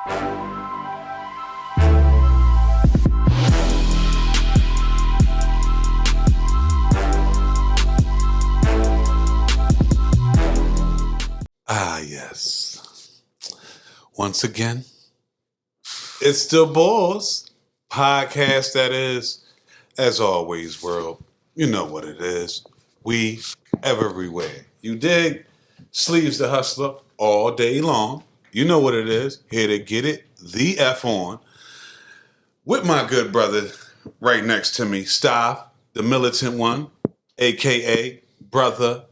Ah, yes. Once again, it's the Boss podcast that is, as always, world. You know what it is. We everywhere. You dig? Sleeves the Hustler all day long. You know what it is. Here to get it the F on. With my good brother right next to me, Staff, the militant one, a.k.a. Brother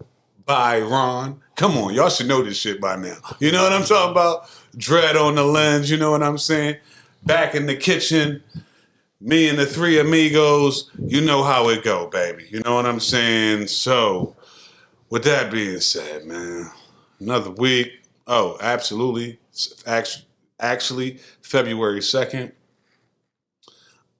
Byron. Come on, y'all should know this shit by now. You know what I'm talking about? Dread on the lens, you know what I'm saying? Back in the kitchen, me and the three amigos, you know how it go, baby. You know what I'm saying? So, with that being said, man, another week. Oh, absolutely. Actually, February 2nd.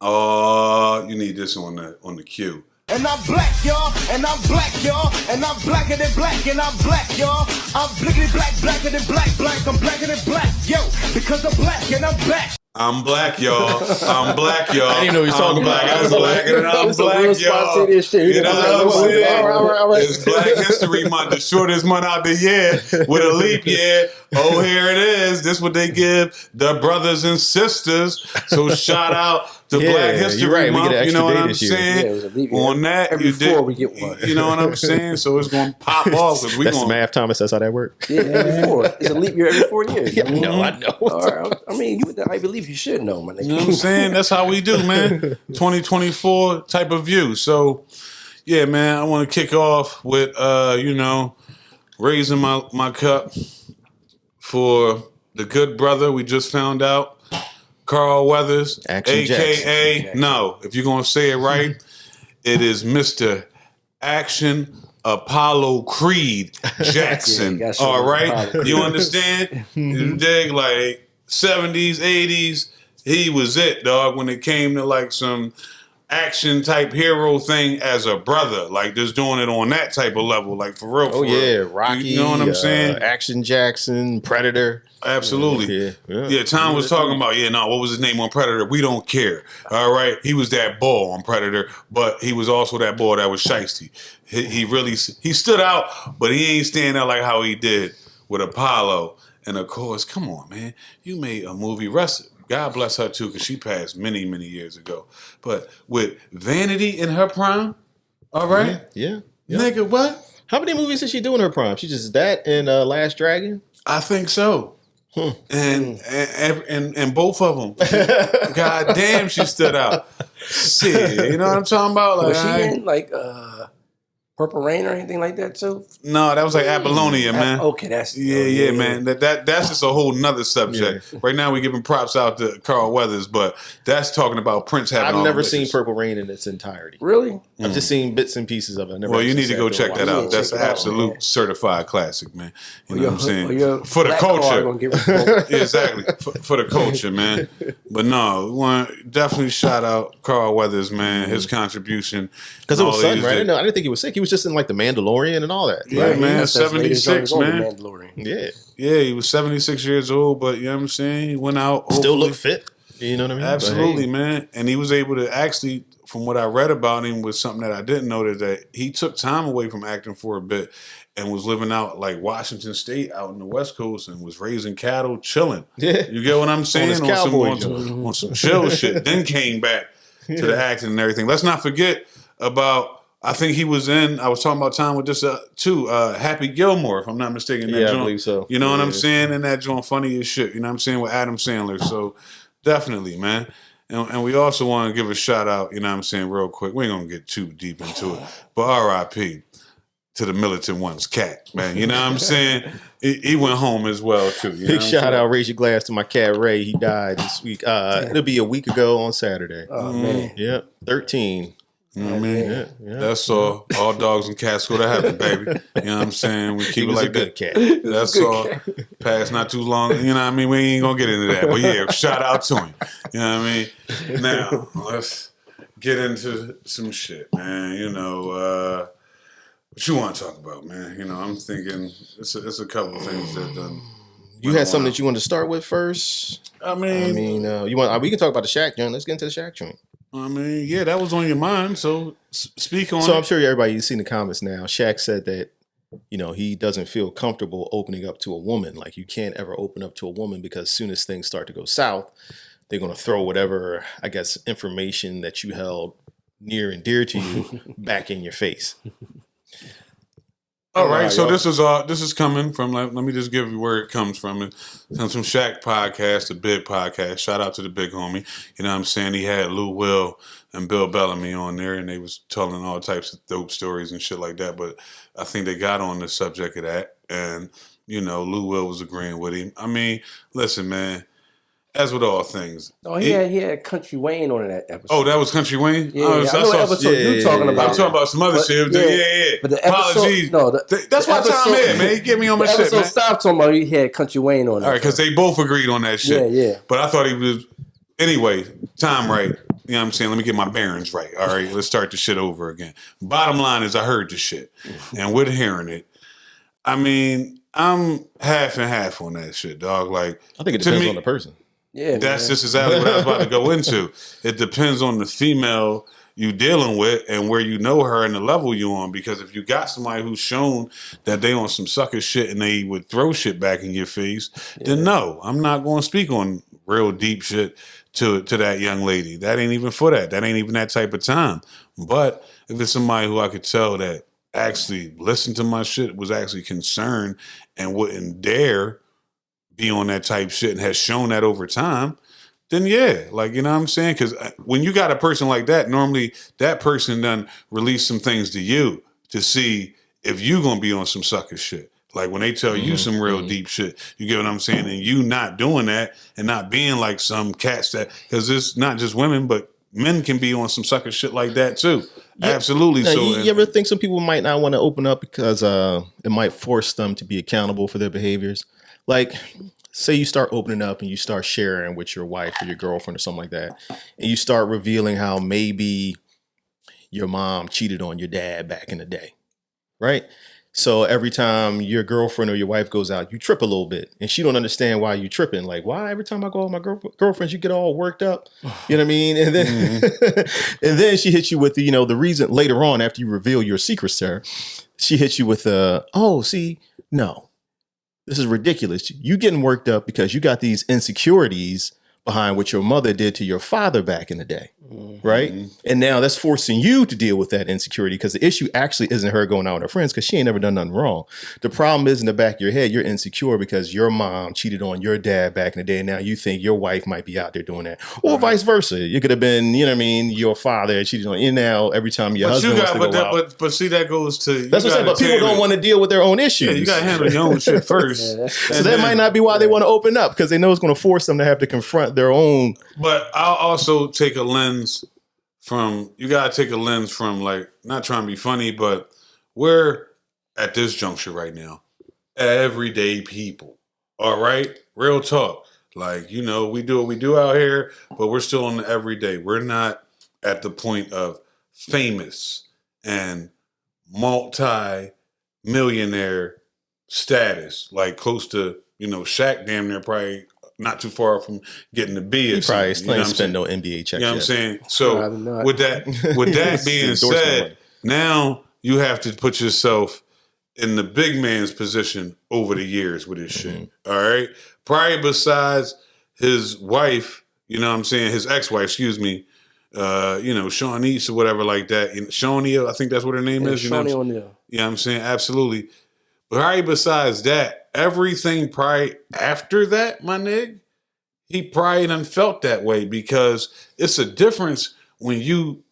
Oh, you need this on the cue. And I'm black, y'all, and I'm black, y'all, and I'm blacker than black, and I'm black, y'all. I'm blickety black, blacker than black, I'm blacker than black, yo, because I'm black and I'm back. I'm black, y'all. I'm black, y'all. I didn't know he was talking about. I'm black, and I'm black, y'all. You know what I'm saying? All right. It's Black History Month, the shortest month out the year with a leap year. Oh, here it is. This is what they give the brothers and sisters. So shout out to Black History Month. You know what I'm saying? Yeah, on that, every four we get one. You know what I'm saying? So it's going to pop off. That's the math, Thomas. That's how that works. Yeah, every four. It's a leap year every 4 years. Yeah, I know. All right. I mean, I believe you should know, my nigga. You know what I'm saying? That's how we do, man. 2024 type of view. So, yeah, man, I want to kick off with, raising my cup for the good brother we just found out, Carl Weathers, a.k.a. No, if you're going to say it right, it is Mr. Action Apollo Creed Jackson. Yeah, all right? You understand? You dig? Like 70s, 80s, he was it, dog, when it came to like some action type hero thing as a brother, like just doing it on that type of level, like for real. Oh yeah, Rocky. You know what I'm saying? Action Jackson, Predator. Absolutely. Yeah. Tom was talking about, what was his name on Predator? We don't care. All right. He was that bull on Predator, but he was also that bull that was shiesty. He stood out, but he ain't stand out like how he did with Apollo. And of course, come on, man. You made a movie wrestler. God bless her too, because she passed many, many years ago. But with Vanity in her prime, all right? Yeah. Nigga, what? How many movies did she do in her prime? She just that and Last Dragon? I think so. And both of them. God damn, she stood out. Shit, you know what I'm talking about? Like, was she in like Purple Rain or anything like that too? No, that was like Apollonia, man. Okay, that's man. That's just a whole nother subject. Yeah. Right now, we're giving props out to Carl Weathers, but that's talking about Prince having. I've never seen Purple Rain in its entirety. Really? I've just seen bits and pieces of it. Well, you need to go check that out. That's an absolute certified classic, man. You know what I'm saying? For the culture. Exactly. For the culture, man. But no, we want to definitely shout out Carl Weathers, man. His contribution. Because it was sudden, right? I didn't think he was sick. He was just in like The Mandalorian and all that. Yeah, right? Man. 76, man. Mandalorian. Yeah, he was 76 years old, but you know what I'm saying? He went out. Still looked fit. You know what I mean? Absolutely, man. And he was able to actually, from what I read about him, was something that I didn't know, that he took time away from acting for a bit and was living out like Washington State out in the West Coast and was raising cattle, chilling. Yeah. You get what I'm saying? On some chill shit. Then came back to the acting and everything. Let's not forget about, I think he was in, I was talking about time with this too, Happy Gilmore, if I'm not mistaken. I believe so. You know what I'm saying? And that joint funny as shit. You know what I'm saying? With Adam Sandler. So definitely, man. And we also want to give a shout out, you know what I'm saying, real quick. We ain't going to get too deep into it. But R.I.P. to the militant one's cat, man. You know what I'm saying? He went home as well, too. You know Big shout out, raise your glass to my cat, Ray. He died this week. It'll be a week ago on Saturday. Oh, man. Yep, 13. You know what I mean? Yeah. That's all. All dogs and cats go to heaven, baby. You know what I'm saying? We keep it like that. Cat. That's all. Past not too long. You know what I mean? We ain't gonna get into that. But yeah, shout out to him. You know what I mean? Now, let's get into some shit, man. You know, what you want to talk about, man? You know, I'm thinking it's a couple of things that done. You had something that you wanted to start with first? I mean, you want? We can talk about the Shaq joint. Let's get into the Shaq joint. Yeah, that was on your mind. So speak on. So it. I'm sure everybody's seen the comments now. Shaq said that he doesn't feel comfortable opening up to a woman. Like you can't ever open up to a woman because as soon as things start to go south, they're going to throw whatever, I guess, information that you held near and dear to you back in your face. All right, so this is coming from. Let me just give you where it comes from. It comes from Shaq Podcast, the Big Podcast. Shout out to the big homie. You know what I'm saying? He had Lou Will and Bill Bellamy on there, and they was telling all types of dope stories and shit like that. But I think they got on the subject of that, and Lou Will was agreeing with him. I mean, listen, man. As with all things. Oh, he had Country Wayne on that episode. Oh, that was Country Wayne? Yeah, I know what episode you're talking about. I'm talking about some other shit. Yeah. But the episode, apologies. That's why Tom here, man. He get me on my shit, man. The episode stopped talking about he had Country Wayne on it. All right, because they both agreed on that shit. Yeah. But I thought he was... Anyway, Tom right. You know what I'm saying? Let me get my bearings right. All right, let's start the shit over again. Bottom line is I heard the shit. And with hearing it, I mean, I'm half and half on that shit, dog. Like, I think it depends on the person. Yeah, that's just exactly what I was about to go into. It depends on the female you dealing with and where you know her and the level you on. Because if you got somebody who's shown that they on some sucker shit and they would throw shit back in your face, then no, I'm not going to speak on real deep shit to that young lady. That ain't even for that. That ain't even that type of time. But if it's somebody who I could tell that actually listened to my shit, was actually concerned and wouldn't dare be on that type shit and has shown that over time, then yeah, like, you know what I'm saying? Because when you got a person like that, normally that person done release some things to you to see if you gonna be on some sucker shit. Like when they tell you some real deep shit, you get what I'm saying? And you not doing that and not being like some cats that, because it's not just women, but men can be on some sucker shit like that too. Yeah. Absolutely. Now, so you ever think some people might not want to open up because it might force them to be accountable for their behaviors? Like, say you start opening up and you start sharing with your wife or your girlfriend or something like that, and you start revealing how maybe your mom cheated on your dad back in the day, right? So every time your girlfriend or your wife goes out, you trip a little bit, and she don't understand why you tripping. Like, why every time I go with my girlfriends, you get all worked up? You know what I mean? And then and then she hits you with the reason later on after you reveal your secrets to her, she hits you with no. This is ridiculous. You getting worked up because you got these insecurities behind what your mother did to your father back in the day, right? And now that's forcing you to deal with that insecurity because the issue actually isn't her going out with her friends because she ain't never done nothing wrong. The problem is in the back of your head, you're insecure because your mom cheated on your dad back in the day and now you think your wife might be out there doing that. Or vice versa. You could have been, your father cheated on you now every time your husband wants to go out. But see, that goes to... That's what I'm saying, but people don't want to deal with their own issues. Yeah, you got to handle your own shit first. So that might not be why they want to open up because they know it's going to force them to have to confront their own. But I'll also take a lens from, you got to take a lens from, like, not trying to be funny, but we're at this juncture right now, everyday people. All right? Real talk. Like, we do what we do out here, but we're still on the everyday. We're not at the point of famous and multi-millionaire status, like close to, Shaq damn near probably not too far from getting the B. He probably ain't spend no NBA checks. You know what I'm saying? So with that being said, now you have to put yourself in the big man's position over the years with this shit. All right? Probably besides his wife, his ex-wife, excuse me, Shawnee or whatever like that. Shawnee, I think that's what her name is. Shawnee O'Neal. Yeah, I'm saying? Absolutely. But probably besides that, everything probably after that, my nigga, he probably done felt that way because it's a difference when you,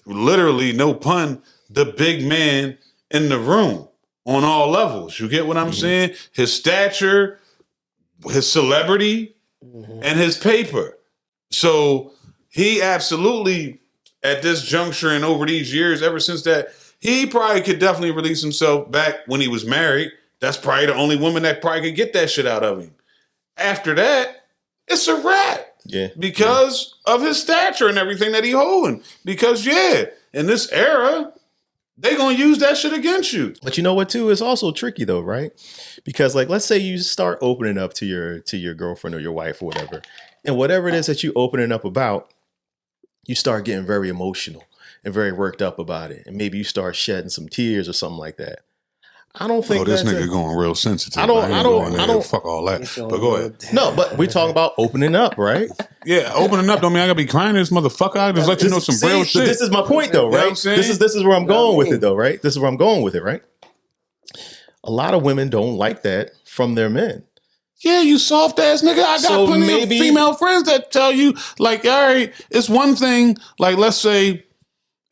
literally, no pun, the big man in the room on all levels. You get what I'm saying? His stature, his celebrity, and his paper. So he absolutely, at this juncture and over these years, ever since that, he probably could definitely release himself back when he was married. That's probably the only woman that probably could get that shit out of him. After that, it's a wrap. Yeah. Because of his stature and everything that he holding. Because, in this era, they going to use that shit against you. But you know what, too? It's also tricky, though, right? Because, like, let's say you start opening up to your girlfriend or your wife or whatever, And whatever it is that you opening up about, you start getting very emotional and very worked up about it. And maybe you start shedding some tears or something like that. I don't think this that's nigga going real sensitive. I don't fuck all that. But go ahead. No, but we're talking about opening up, right? Yeah, opening up don't mean I gotta be crying to this motherfucker. I just let you know some real shit. This is my point though, You know right? what I'm saying? This is where I'm going with it though, right? This is where I'm going with it, right? A lot of women don't like that from their men. Yeah, you soft ass nigga. I got plenty of female friends that tell you, like, all right, it's one thing, like, let's say,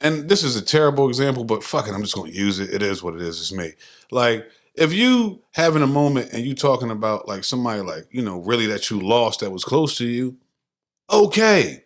and this is a terrible example, but fuck it, I'm just gonna use it. It is what it is, it's me. Like, if you having a moment and you talking about like somebody like, you know, really that you lost that was close to you, okay.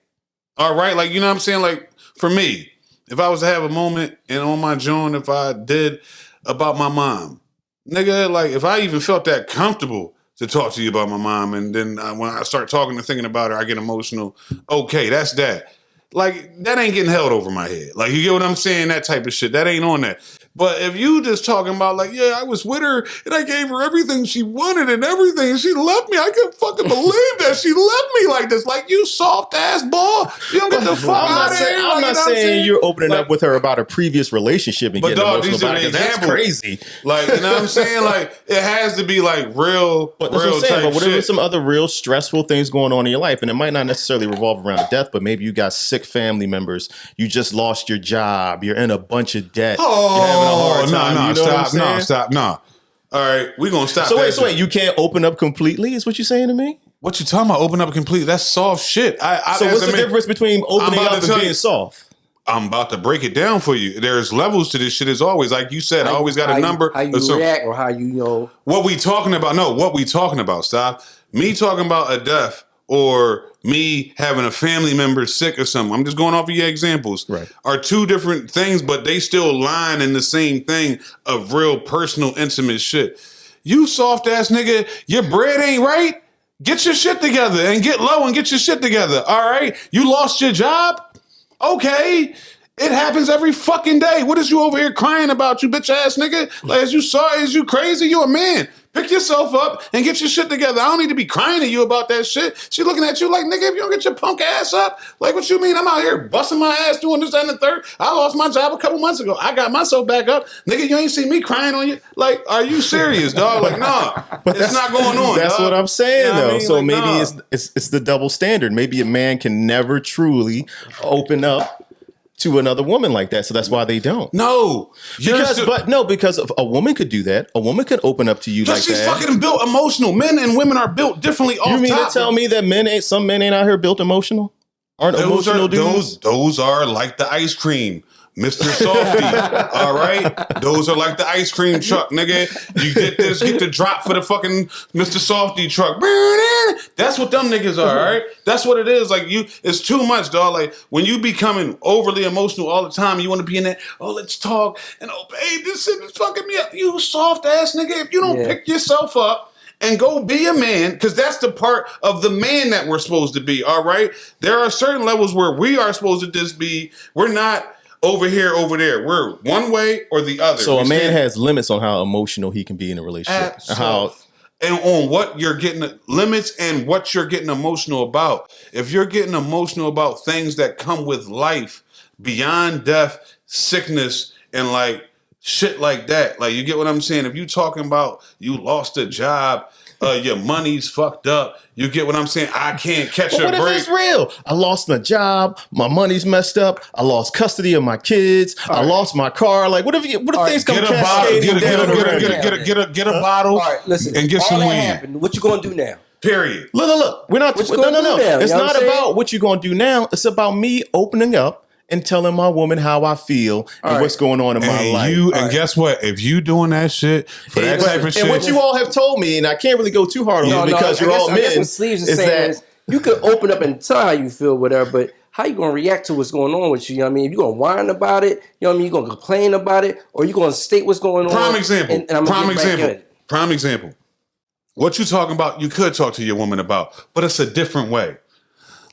All right, like, you know what I'm saying? Like, for me, if I was to have a moment and on my joint, if I did about my mom, nigga, like, if I even felt that comfortable to talk to you about my mom, and then when I start talking and thinking about her, I get emotional. Okay, that's that. Like, that ain't getting held over my head. Like, you get what I'm saying? That type of shit. That ain't on that. But if you just talking about, like, yeah, I was with her and I gave her everything she wanted and everything, and she left me. I couldn't fucking believe that she left me like this. Like, you soft ass boy. You don't get the fuck out of here. I'm not saying you're opening up with her about a previous relationship and getting emotional about it. That's crazy. Like, you know what I'm saying? Like, it has to be like real, but that's real what I'm saying. type But what are shit. some other real stressful things going on in your life? And it might not necessarily revolve around death, but maybe you got sick family members. You just lost your job. You're in a bunch of debt. You're having a hard time. Stop. All right, we're gonna stop. So wait, you can't open up completely, is what you're saying to me? What you talking about? Open up completely? That's soft shit. So what's the difference between opening up and being soft? I'm about to break it down for you. There's levels to this shit as always. Like you said, I always got a number. How you react or how you know. What we talking about? No, what we talking about? Stop. Me talking about a death or me having a family member sick or something. I'm just going off of your examples. Right. Are two different things, but they still line in the same thing of real personal, intimate shit. You soft ass nigga, your bread ain't right. Get your shit together and get low and get your shit together. All right. You lost your job. Okay. It happens every fucking day. What is you over here crying about, you bitch ass nigga? Like, is you crazy? You a man. Pick yourself up and get your shit together. I don't need to be crying to you about that shit. She looking at you like, nigga, if you don't get your punk ass up, like, what you mean? I'm out here busting my ass doing this, that, and the third. I lost my job a couple months ago. I got myself back up. Nigga, you ain't see me crying on you. Like, are you serious, dog? Like, nah, but it's not going on, That's dog. what I'm saying, You know what though. I mean? So Like, maybe nah. it's the double standard. Maybe a man can never truly open up to another woman like that. So that's why they don't. No. Because a woman could do that. A woman could open up to you like she's that. fucking built emotional. Men and women are built differently off You mean top. to tell me that some men ain't out here built emotional? Aren't emotional dudes? Those are like the ice cream. Mr. Softy, all right? Those are like the ice cream truck, nigga. You get the drop for the fucking Mr. Softy truck. That's what them niggas are, all right? That's what it is. Like, it's too much, dog. Like, when you becoming overly emotional all the time, you want to be in that, oh, let's talk, and oh, babe, this shit is fucking me up. You soft ass nigga, if you don't pick yourself up and go be a man, because that's the part of the man that we're supposed to be, all right? There are certain levels where we are supposed to just be, we're not over here, over there. We're one way or the other. So a man has limits on how emotional he can be in a relationship. And on what you're getting limits and what you're getting emotional about. If you're getting emotional about things that come with life beyond death, sickness, and like shit like that, like, you get what I'm saying? If you talking about you lost a job, your money's fucked up. You get what I'm saying? I can't catch a break. What if it's real? I lost my job. My money's messed up. I lost custody of my kids. I lost my car. Like, what if things come cascading down? Get a bottle. All right, listen. And get some all weed. that happened. What you gonna do now? Period. Look. We're not. What you gonna do now? It's You know not what I'm saying? about what you're gonna do now. It's about me opening up and telling my woman how I feel and what's going on in my life. And guess what? If you doing that shit for that type of shit, and what you all have told me, and I can't really go too hard on it because you're all men. I guess what Sleeves is saying is you could open up and tell how you feel, whatever, but how you gonna react to what's going on with you? You know what I mean? If you gonna whine about it, you know what I mean? You gonna complain about it, or you gonna state what's going on? Prime example. And I'm gonna get back at it. Prime example. What you talking about, you could talk to your woman about, but it's a different way.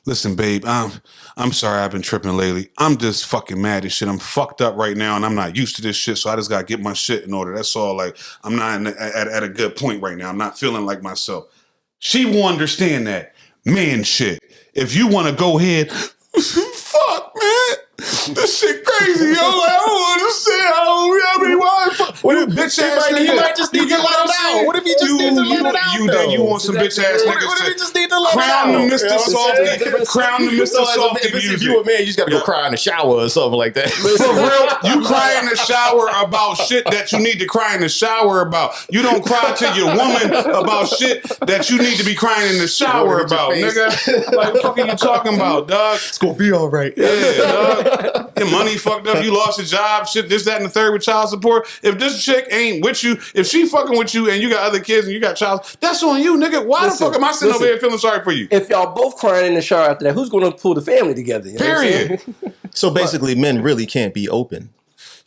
Listen, babe, I'm sorry I've been tripping lately. I'm just fucking mad as shit. I'm fucked up right now, and I'm not used to this shit, so I just got to get my shit in order. That's all. Like, I'm not at a good point right now. I'm not feeling like myself. She will understand that. man shit. If you want to go ahead, fuck, man. This shit crazy, yo. Like, I don't understand What if bitch ass nigga. he might just need to let it out? What if he just needs to let it out? You want some bitch ass niggas What if he to just need to let it crown out? the Mr. Softy, crown the Mr. Softy If music. you a man, you just gotta go cry in the shower or something like that. For real, you cry in the shower about shit that you need to cry in the shower about. You don't cry to your woman about shit that you need to be crying in the shower about, nigga. Like, what the fuck are you talking about, dog? It's gonna be all right. Yeah, dog. Your money fucked up. You lost your job. Shit, this, that, and the third with child support. If this chick ain't with you, if she fucking with you and you got other kids and you got child, that's on you, nigga. Why the fuck am I sitting over here feeling sorry for you? If y'all both crying in the shower after that, who's going to pull the family together? You know what I'm Period. saying? So basically, men really can't be open.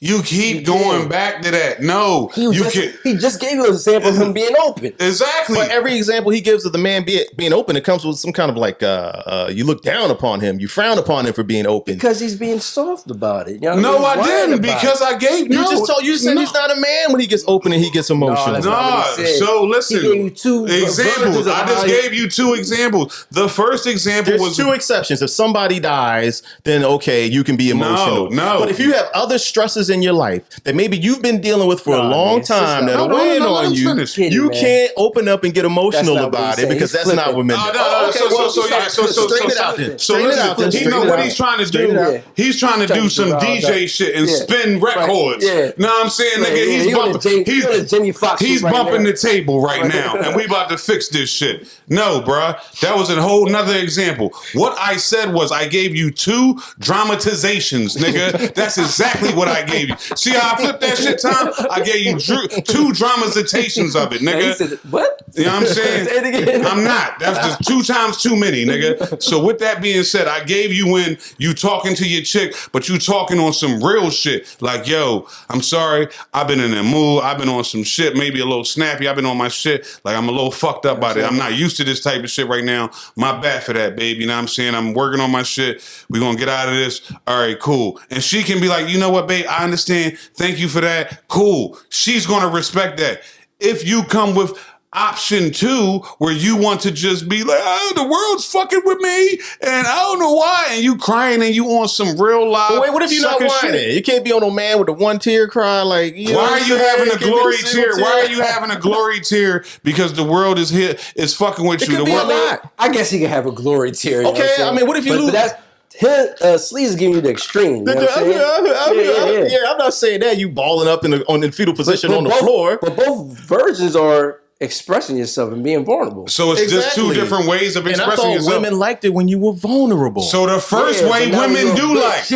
You keep going back to that. No, He just gave you an example of him being open. Exactly. But every example he gives of the man being open, it comes with some kind of like you look down upon him, you frown upon him for being open. Because he's being soft about it. You know No, what I mean? didn't, because I gave You said he's not a man when he gets open and he gets emotional. that's Nah, not what he said. so listen. He gave you two examples. versions of I just how you- gave you two examples. The first example There's was two exceptions. If somebody dies, then okay, you can be emotional. No. But if you have other stresses in your life that maybe you've been dealing with for a long man, time that No, are no, weighing no, let on him you, finish. you Man. can't open up and get emotional That's not what about he's it because saying. that's He's not what men do. Straighten it out then. So Straighten it listen, out then. he know Straighten it what out. he's trying to Straighten do. it out. He's trying to do some DJ shit and spin records. Yeah. Know what I'm saying, Right, nigga? yeah, He's he on the bumping. Jimmy- he on the Jimmy Fox He's shit right bumping now. the table right now, and we about to fix this shit. No, bruh, that was a whole nother example. What I said was I gave you two dramatizations, nigga. That's exactly what I gave you. See how I flipped that shit, Tom? I gave you two dramatizations of it, Now, he nigga. said, what? You know what I'm saying? Say it again. I'm not. That's just 2 times too many, nigga. So with that being said, I gave you when you talking to your chick, but you talking on some real shit. Like, yo, I'm sorry. I've been in a mood. I've been on some shit, maybe a little snappy. I've been on my shit. Like, I'm a little fucked up by it. I'm not used to this type of shit right now. My bad for that, baby. You know what I'm saying? I'm working on my shit. We're going to get out of this. All right, cool. And she can be like, you know what, babe? I understand. Thank you for that. Cool. She's going to respect that. If you come with option 2, where you want to just be like, oh, the world's fucking with me, and I don't know why, and you crying and you on some real live. But wait, what if you're not sucker whining? shit? You can't be on a man with a one tear cry. Like, you know Why what are you I'm saying? having a Can't be glory the single tear? Why are you having a glory tear? Because the world is here, is fucking with It you. could The be a world. lot. I guess he can have a glory tear. You know Okay, what I'm saying? I mean, what if you but, lose- But that's Sleaze is giving you the extreme. You know what I'm saying? Yeah, I'm not saying that you balling up in the fetal position on the floor. But both versions are expressing yourself and being vulnerable. So it's just 2 different ways of And I expressing thought yourself. women liked it when you were vulnerable. So the first Yeah, way but now women we do gonna- like.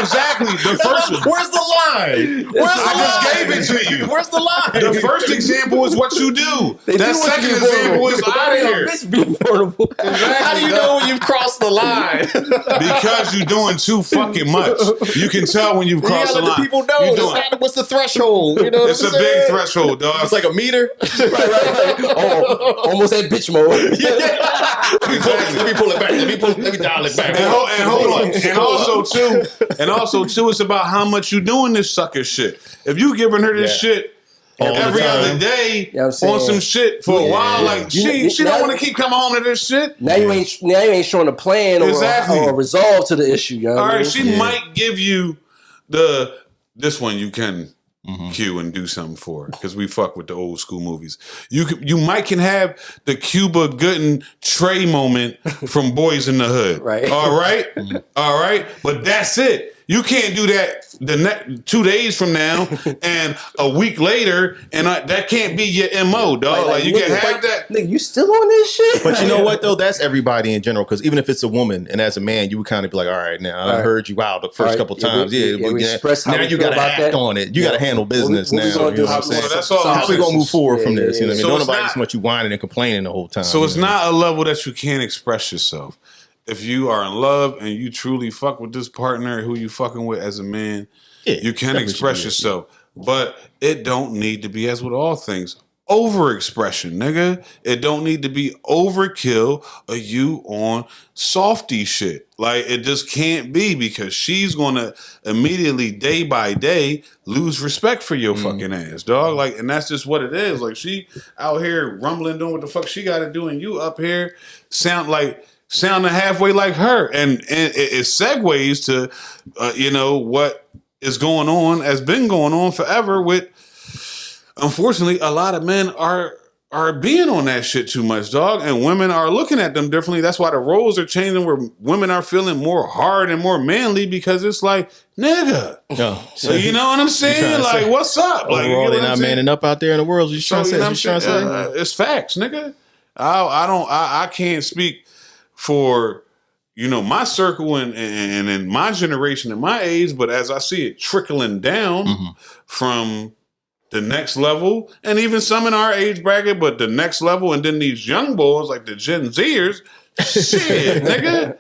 Exactly. The first. Where's the line? Where's the I just line? gave it to you. Where's the line? The first example is what you do. They That do want second you to be example vulnerable. is But out of that ain't here. a bitch being vulnerable. How do you know when you've crossed the line? Because you're doing too fucking much. You can tell when you've You crossed gotta the let the line. people know. You It's doing- not- what's the threshold? You know It's a what I'm big saying? threshold, dog. It's like a meter. right. Almost at bitch mode. Let me pull it back. Let me dial it back. And hold on. And also too, it's about how much you doing this sucker shit. If you giving her this shit All the every time. other day Yeah, I'm saying. on some shit for a while, like she don't want to keep coming home to this shit. Now you ain't showing a plan Exactly. or a resolve to the issue. You know what All I right, mean? she might give you this one you can cue and do something for because we fuck with the old school movies. You might can have the Cuba Gooding Trey moment from Boys in the Hood. Right. All right. All right. But that's it. You can't do that the next 2 days from now and a week later, and that can't be your MO, dog. Like you nigga, can have that. Nigga, you still on this shit? But you know what though? That's everybody in general. Because even if it's a woman, and as a man, you would kind of be like, "All right, now I heard you out the first Right. couple Yeah, times. we express how now we you feel got to about act that. on it. You got to handle business What we now. gonna You do? know what I'm saying? So that's all How we gonna move forward from this? You know what I mean? So Don't it's nobody not- just want you whining and complaining the whole time. So it's you know? not a level that you can't express yourself. If you are in love and you truly fuck with this partner who you fucking with as a man, Yeah, you can definitely express should be, yourself. But it don't need to be, as with all things, overexpression, nigga. It don't need to be overkill or you on softy shit. Like, it just can't be, because she's gonna immediately, day by day, lose respect for your fucking ass, dog. Like, and that's just what it is. Like, she out here rumbling, doing what the fuck she gotta do, and you up here sounding halfway like her. And it segues to what is going on, has been going on forever with, unfortunately, a lot of men are being on that shit too much, dog, and women are looking at them differently. That's why the roles are changing, where women are feeling more hard and more manly, because it's like, nigga. So you know what I'm saying? Like, what's up? Like, overall, they're not manning up out there in the world. You trying to say? It's facts, nigga. I can't speak for my circle and in my generation and my age, but as I see it trickling down from the next level, and even some in our age bracket, but the next level, and then these young boys like the Gen Zers, shit, nigga.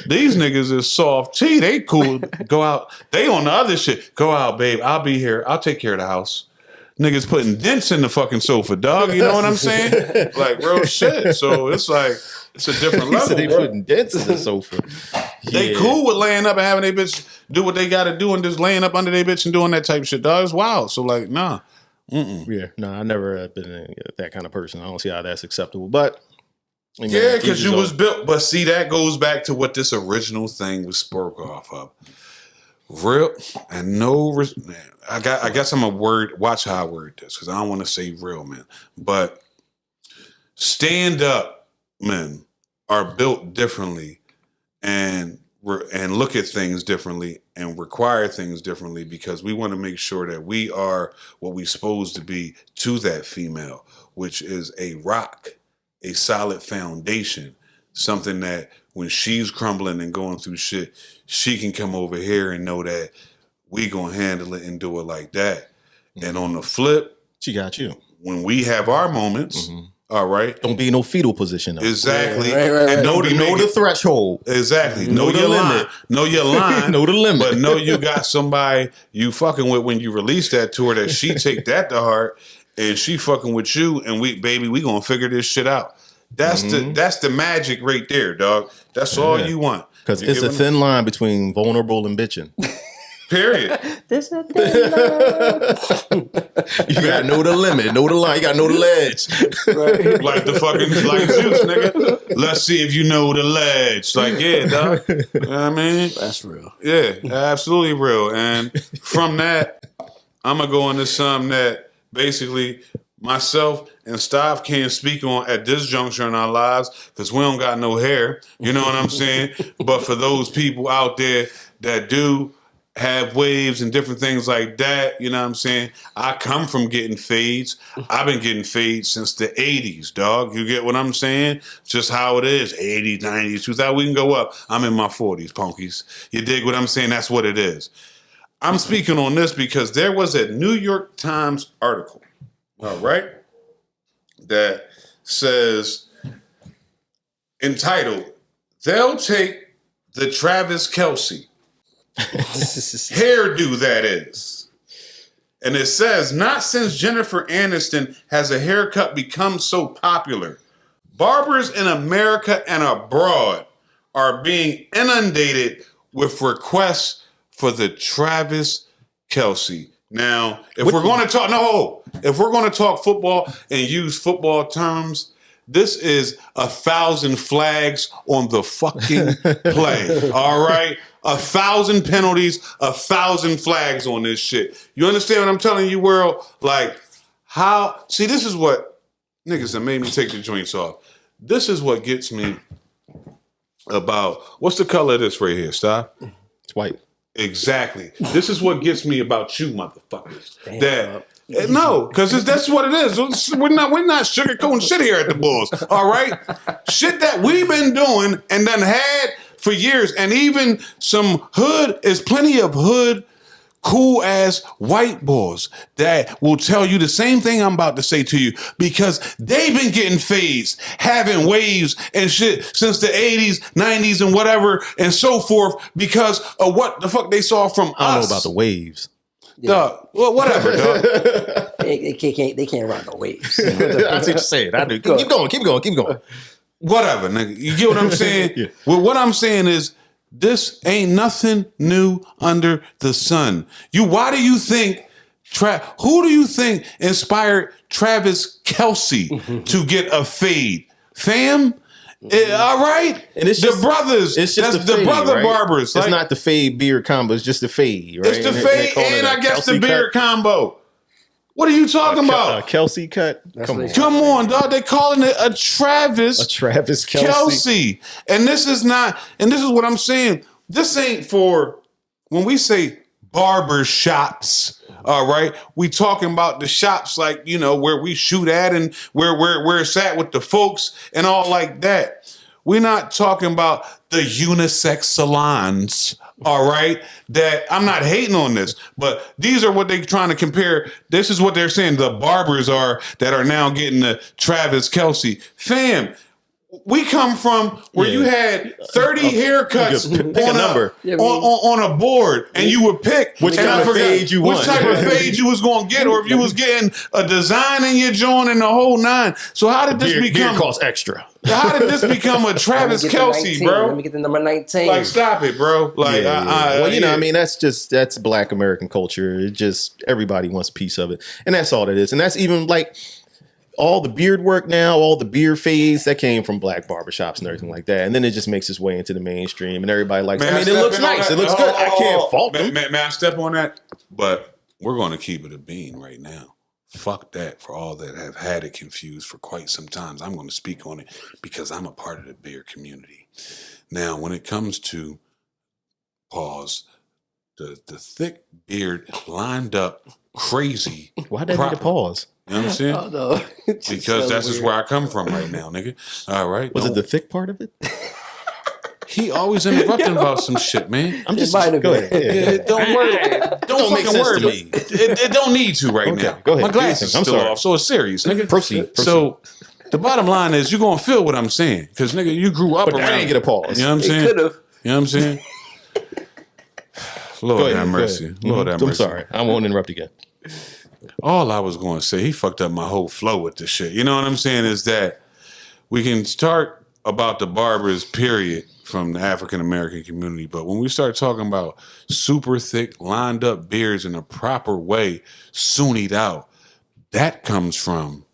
These niggas is soft T. They cool. Go out. They on the other shit. Go out, babe. I'll be here. I'll take care of the house. Niggas putting dents in the fucking sofa, dog. You know what I'm saying? Like, real shit. So it's like, it's a different level. So they putting dents in the sofa. They cool with laying up and having they bitch do what they got to do and just laying up under their bitch and doing that type of shit, dog. It's wild. So, like, nah. Yeah, I never been that kind of person. I don't see how that's acceptable. But yeah, because you was built. But see, that goes back to what this original thing was spoke off of. Real and no. I guess I'm a word. Watch how I word this, because I don't want to say real men, but stand up men are built differently and look at things differently and require things differently, because we want to make sure that we are what we're supposed to be to that female, which is a rock, a solid foundation, something that when she's crumbling and going through shit, she can come over here and know that we gonna handle it and do it like that. And on the flip, she got you. When we have our moments, all right. Don't be in no fetal position, though. Exactly. Right. And know the threshold. Exactly. Know your limit. Know your line. Know the limit. But know you got somebody you fucking with when you release that to her, that she take that to heart and she fucking with you, and we gonna figure this shit out. That's the magic right there, dog. That's all you want. Because it's a thin line between vulnerable and bitching. Period. There's a thin line. You gotta know the limit, know the line, you gotta know the ledge. Right. Like the fucking Zeus, nigga. Let's see if you know the ledge. Like, yeah, dog. You know what I mean? That's real. Yeah, absolutely real. And from that, I'm gonna go into something that basically myself and Stav can't speak on at this juncture in our lives, because we don't got no hair. You know what I'm saying? But for those people out there that do have waves and different things like that, you know what I'm saying? I come from getting fades. I've been getting fades since the 80s, dog. You get what I'm saying? Just how it is. 80s, 90s, 2000, we can go up. I'm in my 40s, punkies. You dig what I'm saying? That's what it is. I'm speaking on this because there was a New York Times article, all right, that says, entitled, "They'll take the Travis Kelce hairdo, that is." And it says, "Not since Jennifer Aniston has a haircut become so popular. Barbers in America and abroad are being inundated with requests for the Travis Kelce." Now, if we're going to talk football and use football terms, this is 1,000 flags on the fucking play. All right? 1,000 penalties, 1,000 flags on this shit. You understand what I'm telling you, world? Like, how? See, this is what niggas that made me take the joints off. This is what gets me about, what's the color of this right here, Stop? It's white. Exactly. This is what gets me about you motherfuckers. No, because that's what it is. We're not sugarcoating shit here at the Bulls. All right? Shit that we've been doing and done had for years. And even some hood, is plenty of hood, cool ass white boys that will tell you the same thing I'm about to say to you, because they've been getting fades, having waves and shit since the 80s, 90s, and whatever and so forth, because of what the fuck they saw from us. I don't know about the waves. Dog, well, whatever, dog. They can't ride no waves. That's what you're saying. I do. Keep going. Whatever, nigga. You get what I'm saying? Yeah. Well, what I'm saying is this ain't nothing new under the sun. Why do you think who do you think inspired Travis Kelce to get a fade? Fam? All right? And it's the just, brothers. It's just that's the fade, brother right? barbers. It's not the fade beard combo. It's just the fade, right? It's the fade and I guess the beard combo. What are you talking about? A Kelce cut? Come on, dog. They calling it a Travis Kelce. Kelce. And this is what I'm saying. This ain't for when we say barber shops. All right, we talking about the shops like where we shoot at and where it's at with the folks and all like that. We're not talking about the unisex salons. All right, that I'm not hating on this, but these are what they're trying to compare. This is what they're saying the barbers are that are now getting the Travis Kelce. Fam, we come from where you had 30 haircuts on a board, and you would pick which kind of fade you want. Which type of fade you was going to get, or if you was getting a design in your joint and the whole nine. So how did this become? Beard costs extra. How did this become a Travis Kelce, bro? Let me get the number 19. Like, stop it, bro. Like, well, I mean, that's Black American culture. It just everybody wants a piece of it, and that's all it is. And that's even like all the beard work now, all the beard fades that came from black barbershops and everything like that. And then it just makes its way into the mainstream, and everybody likes. It looks nice. It looks good. I can't fault them. May I step on that? But we're going to keep it a bean right now. Fuck that for all that have had it confused for quite some time. I'm going to speak on it because I'm a part of the beard community. Now, when it comes to the thick beard lined up crazy. Why'd that need a pause? You know what I'm saying? Oh, no. Because that's just where I come from right now, nigga. All right. Was it the thick part of it? He always interrupting about some shit, man. I'm just go ahead. Yeah, don't worry. Don't fucking worry. To me. It don't need to right now. Go ahead. My glasses I'm still sorry. off, so it's serious, nigga. Proceed. So the bottom line is you're gonna feel what I'm saying, because nigga, you grew up but around. I didn't get a pause. You know what I'm saying? Could have. You know what I'm saying? Lord have mercy. Lord have mercy. I'm sorry. I won't interrupt again. All I was going to say, he fucked up my whole flow with this shit. You know what I'm saying? Is that we can start about the barbers, period, from the African American community. But when we start talking about super thick, lined up beards in a proper way, Sunnied out, that comes from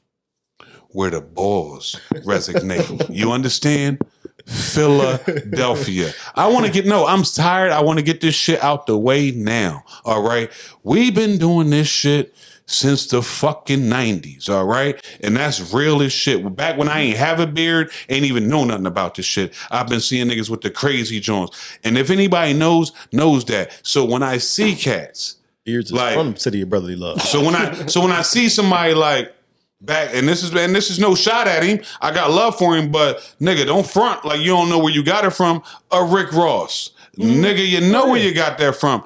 where the balls resonate. You understand? Philadelphia. I'm tired. I want to get this shit out the way now. All right. We've been doing this shit since the fucking 90s, all right? And that's real as shit. Back when I ain't have a beard, ain't even know nothing about this shit. I've been seeing niggas with the crazy joints. And if anybody knows that. So when I see cats, beards is from City of Brotherly Love. So when I see somebody like back, and this is no shot at him, I got love for him, but nigga, don't front like you don't know where you got it from. A Rick Ross. Nigga, you know where you got that from.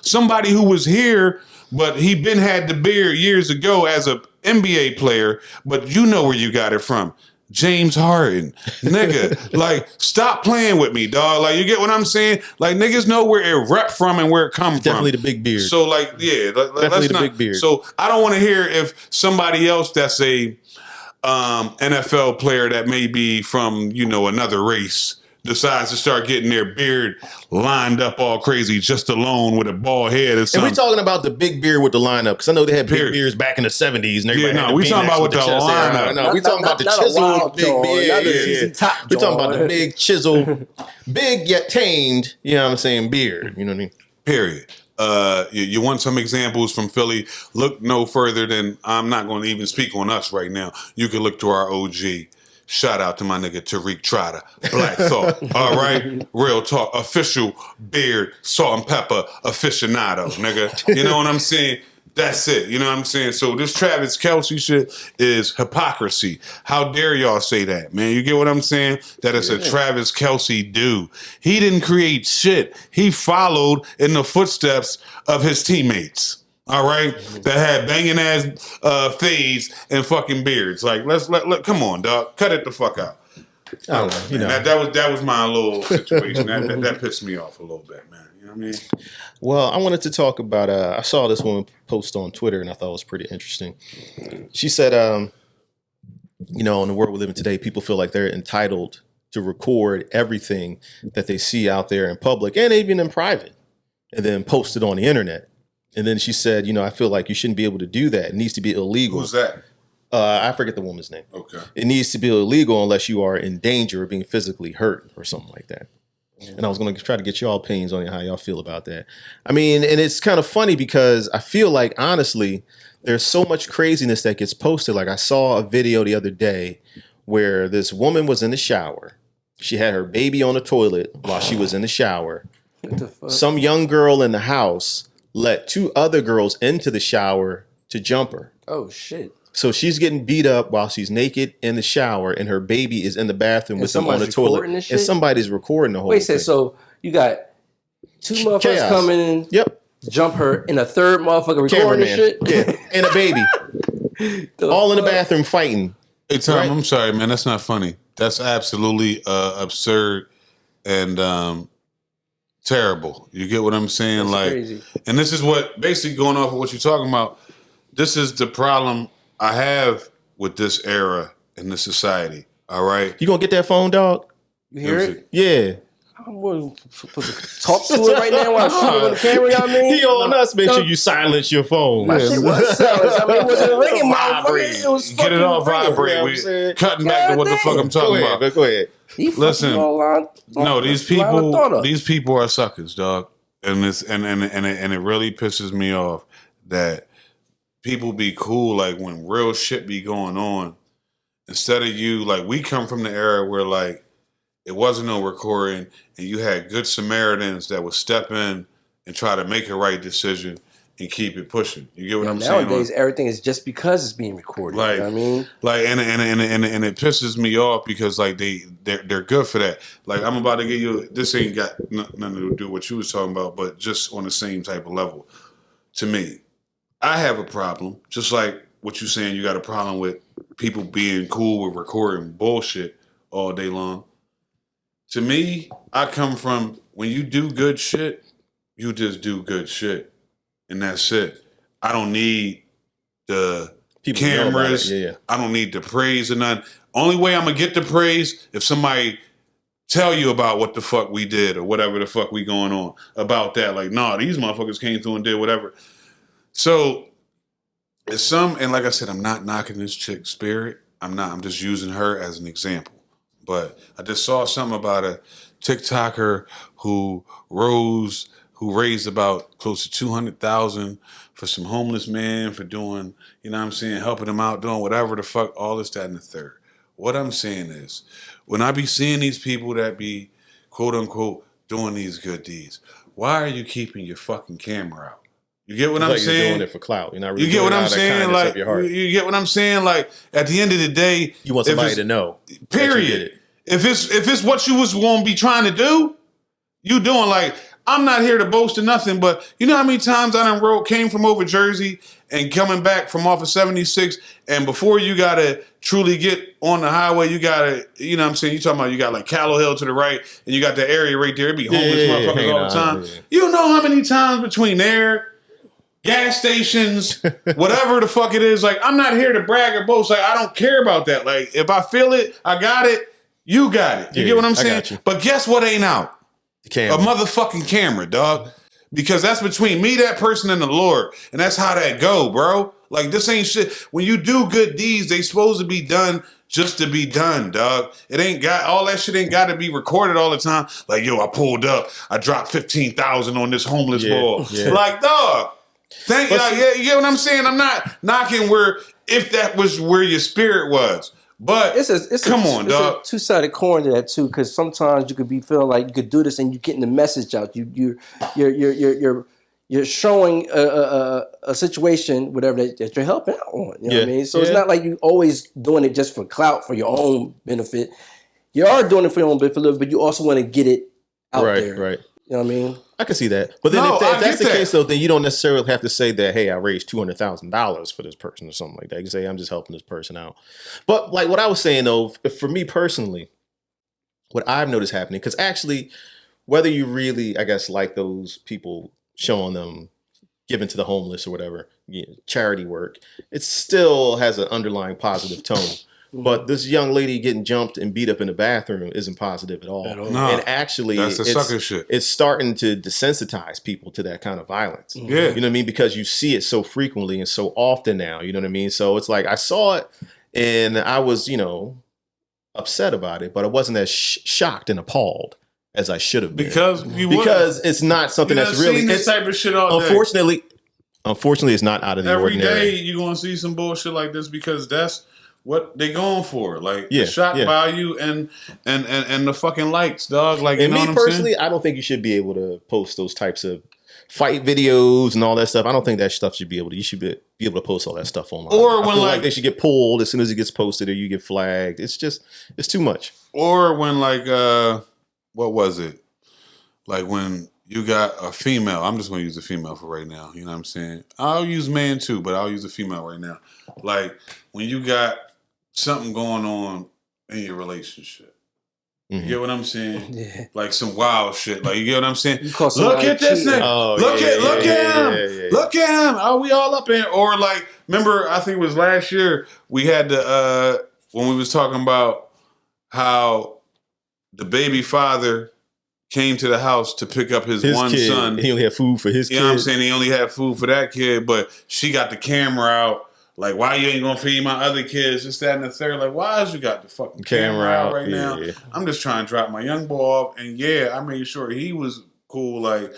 Somebody who was here, but he been had the beard years ago as a NBA player, but you know where you got it from. James Harden. Nigga, like, stop playing with me, dog. Like, you get what I'm saying? Like, niggas know where it rep from and where it come from. Definitely the big beard. So, like, yeah. Definitely the big beard. So, I don't want to hear if somebody else that's a NFL player that may be from, another race decides to start getting their beard lined up all crazy just alone with a bald head or something. And we're talking about the big beard with the lineup, because I know they had big beards back in the 70s. And we talking about with the lineup. No, we talking about the chiseled big beard. We're talking about the big chiseled, big yet tamed, you know what I'm saying, beard. You know what I mean? Period. You want some examples from Philly? Look no further than, I'm not going to even speak on us right now. You can look to our OG. Shout out to my nigga Tariq Trotter, Black Thought. All right, real talk, official beard, salt and pepper aficionado, nigga. You know what I'm saying? That's it. You know what I'm saying? So this Travis Kelce shit is hypocrisy. How dare y'all say that, man? You get what I'm saying? That it's a Travis Kelce dude. He didn't create shit. He followed in the footsteps of his teammates. All right, that had banging ass fades and fucking beards. Like, let come on, dog, cut it the fuck out. I don't know. You know. That was my little situation. that pissed me off a little bit, man. You know what I mean? Well, I wanted to talk about. I saw this woman post on Twitter, and I thought it was pretty interesting. She said, "You know, in the world we live in today, people feel like they're entitled to record everything that they see out there in public and even in private, and then post it on the internet." And then she said, "You know, I feel like you shouldn't be able to do that. It needs to be illegal." Who's that? I forget the woman's name. Okay. It needs to be illegal unless you are in danger of being physically hurt or something like that. And I was going to try to get y'all opinions on how y'all feel about that. I mean, and it's kind of funny because I feel like, honestly, there's so much craziness that gets posted. Like I saw a video the other day where this woman was in the shower. She had her baby on the toilet while she was in the shower. What the fuck? Some young girl in the house let 2 other girls into the shower to jump her. Oh shit. So she's getting beat up while she's naked in the shower, and her baby is in the bathroom And with them on the somebody's toilet. recording this shit? And somebody's recording the whole Wait, thing. so you got 2 motherfuckers Chaos. coming in, Yep. jump her, and a third motherfucker recording this Cameraman. shit? Yeah. And a baby. The All in the fuck? bathroom fighting. Hey Tom, Right. I'm sorry, man. That's not funny. That's absolutely absurd and terrible. You get what I'm saying? That's like, crazy. and this is what basically going off of what you're talking about. This is the problem I have with this era in this society. All right. You gonna get that phone, dog? You hear it? Yeah. I'm supposed to talk to it right now while I'm shooting on the camera, you know what I mean? He on us. Make sure you silence your phone. My shit was silenced. I mean, it wasn't ringing, Vibrate. motherfucker. It was Get it fucking all ringing. vibrate. You know what I'm We saying? cutting back to what the fuck I'm Go talking ahead, about. but go ahead. He fucking Listen, all on- No, these line of thought people, up. these people are suckers, dog, and this, and it really pisses me off that people be cool like when real shit be going on. Instead of you, like we come from the era where like it wasn't no recording, and you had good Samaritans that would step in and try to make a right decision and keep it pushing. You get what I'm saying? Nowadays, everything is just because it's being recorded. Like, you know what I mean? Like and it pisses me off because like they're good for that. Like I'm about to get you. This ain't got nothing to do with what you was talking about, but just on the same type of level. To me, I have a problem, just like what you saying. You got a problem with people being cool with recording bullshit all day long. To me, I come from when you do good shit, you just do good shit, and that's it. I don't need the People know about cameras. it. Yeah. I don't need the praise or none. Only way I'm gonna get the praise if somebody tell you about what the fuck we did or whatever the fuck we going on about that. Like, nah, these motherfuckers came through and did whatever. So it's some, and like I said, I'm not knocking this chick's spirit. I'm not. I'm just using her as an example. But I just saw something about a TikToker who raised about close to 200,000 for some homeless man for doing, you know what I'm saying, helping him out, doing whatever the fuck, all this, that, and the third. What I'm saying is, when I be seeing these people that be, quote unquote, doing these good deeds, why are you keeping your fucking camera out? You get what I'm Like saying? you're doing it for clout. You're not really You get doing what it I'm out of the saying? kindness Like, of your heart. you get what I'm saying? Like, at the end of the day, You want if somebody it's- to know. that you did period. it. If it's what you was going to be trying to do, you doing. Like, I'm not here to boast or nothing, but you know how many times I done came from over Jersey and coming back from off of 76, and before you got to truly get on the highway, you got to, you know what I'm saying, you talking about you got like Callow Hill to the right, and you got that area right there, it be homeless motherfuckers hanging all the out, time. yeah. You know how many times between there, gas stations, whatever the fuck it is, like, I'm not here to brag or boast. Like, I don't care about that. Like, if I feel it, I got it, you got it. You Yeah, get what I'm I saying? got you. But guess what ain't out? The camera. A motherfucking camera, dog. Because that's between me, that person, and the Lord. And that's how that go, bro. Like, this ain't shit. When you do good deeds, they supposed to be done just to be done, dog. It ain't got, all that shit ain't got to be recorded all the time. Like, yo, I pulled up. I dropped 15,000 on this homeless boy. yeah. Like, dog. Thank you. Yeah, you get what I'm saying? I'm not knocking if that was where your spirit was. But come on, dog. It's a two-sided coin to that too, because sometimes you could be feeling like you could do this and you're getting the message out. You're showing a situation, whatever that you're helping out on. You know what I mean? So it's not like you always doing it just for clout, for your own benefit. You are doing it for your own benefit, but you also want to get it out there. Right. You know what I mean? I can see that. But then No, if I that's the get that. case, though, then you don't necessarily have to say that, hey, I raised $200,000 for this person or something like that. You can say, I'm just helping this person out. But like what I was saying, though, for me personally, what I've noticed happening, because actually, whether you really, I guess, like those people showing them giving to the homeless or whatever, charity work, it still has an underlying positive tone. But this young lady getting jumped and beat up in the bathroom isn't positive at all. No, and actually, that's the sucker shit. It's starting to desensitize people to that kind of violence. Yeah. You know what I mean? Because you see it so frequently and so often now. You know what I mean? So it's like I saw it and I was, upset about it, but I wasn't as shocked and appalled as I should have been. Because it's not something that's really this type of shit all unfortunately, it's not out of the Every ordinary. day you're gonna see some bullshit like this because that's what they going for. Like Yeah, the shock yeah. value and the fucking likes, dog. Like, And you know me what personally, I'm saying? I don't think you should be able to post those types of fight videos and all that stuff. I don't think that stuff should be able to. You should be able to post all that stuff online. Or I when feel like they should get pulled as soon as it gets posted, or you get flagged. It's too much. Or when like what was it? Like when you got a female. I'm just gonna use a female for right now. You know what I'm saying? I'll use man too, but I'll use a female right now. Like when you got something going on in your relationship. You get what I'm saying? Yeah. Like some wild shit. Like, you get what I'm saying? You call Look somebody at this cheating. nigga. Oh, Look at him. yeah. Look at him. Are we all up in? Or like, remember, I think it was last year, we had the, when we was talking about how the baby father came to the house to pick up his one kid, son. He only had food for his kid. You know what I'm saying? He only had food for that kid, but she got the camera out. Like, why you ain't gonna feed my other kids? This, that, and the third. Like, why is you got the fucking camera out right now? Yeah. I'm just trying to drop my young boy off. And yeah, I made sure he was cool. Like,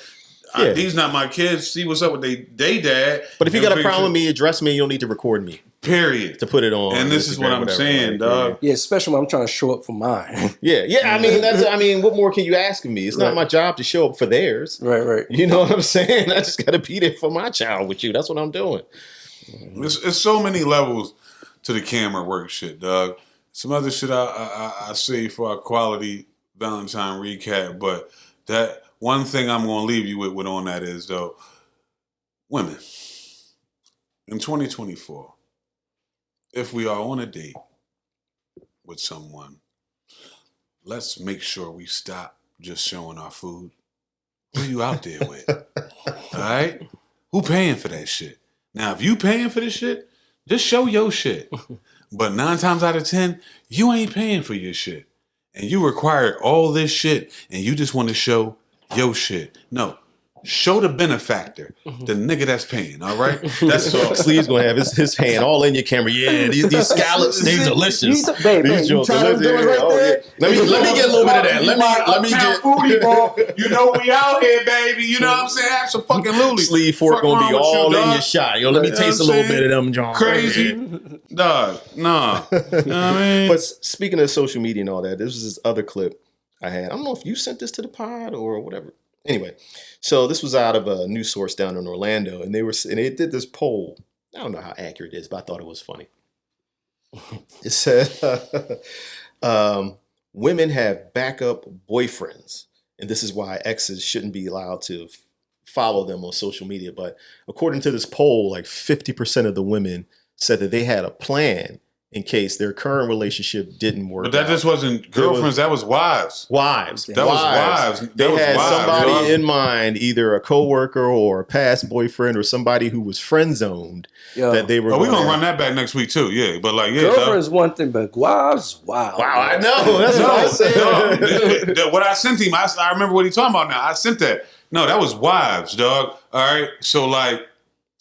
Yeah. these not my kids. See what's up with they dad. But if you got a problem with me, address me. You don't need to record me period. to put it on. And this is what Instagram, I'm whatever, saying, like, dog. Yeah, especially when I'm trying to show up for mine. Yeah. I mean, what more can you ask of me? It's not my job to show up for theirs. Right. You know what I'm saying? I just got to be there for my child with you. That's what I'm doing. It's so many levels to the camera work shit, dog. Some other shit I say for our quality Valentine recap, but that one thing I'm going to leave you with on that is, though, women, in 2024, if we are on a date with someone, let's make sure we stop just showing our food. Who you out there with? All right? Who paying for that shit? Now, if you paying for this shit, just show your shit. But 9 times out of 10, you ain't paying for your shit. And you required all this shit, and you just want to show your shit. No. Show the benefactor, the nigga that's paying, all right? That's all. Sleeve's gonna have his hand all in your camera. Yeah, these scallops, they delicious. Babe, These you joints trying to do it delicious. right there? Let me get a little bit of that. Let me get foodie ball. You know we out here, baby. You know what I'm saying? Have some fucking loolie. sleeve fork Fuck gonna be wrong with all you, in dog? your shot. Yo, let me You know taste a what little I'm bit of saying? them, John. Crazy. Dog, nah. You know what I mean? But speaking of social media and all that, this was this other clip I had. I don't know if you sent this to the pod or whatever. Anyway, so this was out of a news source down in Orlando, and they did this poll. I don't know how accurate it is, but I thought it was funny. It said, women have backup boyfriends, and this is why exes shouldn't be allowed to follow them on social media. But according to this poll, like 50% of the women said that they had a plan in case their current relationship didn't work But that out. just wasn't girlfriends, that was wives. Wives. That was wives. They That was had wives, somebody dog. in mind, either a coworker or a past boyfriend or somebody who was friend zoned Yo, that they were. Oh, we're gonna gonna run that back next week too. Yeah, but like, yeah, dog. girlfriend's one thing, but wives, wow. Wow, I know. That's what I said. No, what I sent him, I remember what he talking about now. I sent that. No, that was wives, dog. All right. So like,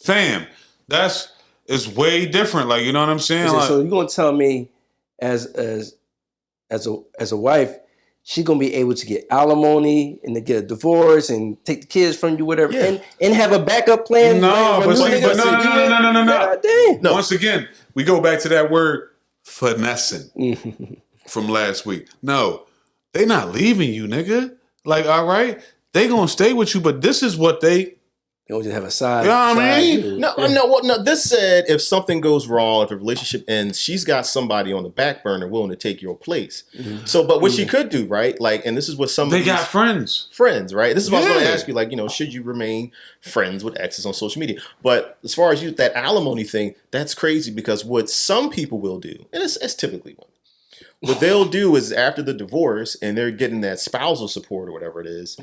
fam, it's way different. Like, you know what I'm saying? Like, So you're gonna tell me, as a wife, she gonna be able to get alimony and to get a divorce and take the kids from you, whatever, Yeah. and have a backup plan. No, but see, but no. God damn. No. Once again, we go back to that word finessing from last week. No, they not leaving you, nigga. Like, all right, they gonna stay with you, but this is what they. You don't just have a side. You know what I mean? dude. No. This said if something goes wrong, if a relationship ends, she's got somebody on the back burner willing to take your place. Mm-hmm. So, but what she could do, right? Like, and this is what some They of these got friends. friends, right? This is what I was going to Yeah. ask you. Like, should you remain friends with exes on social media? But as far as that alimony thing, that's crazy because what some people will do, and it's typically one. what they'll do is after the divorce and they're getting that spousal support or whatever it is,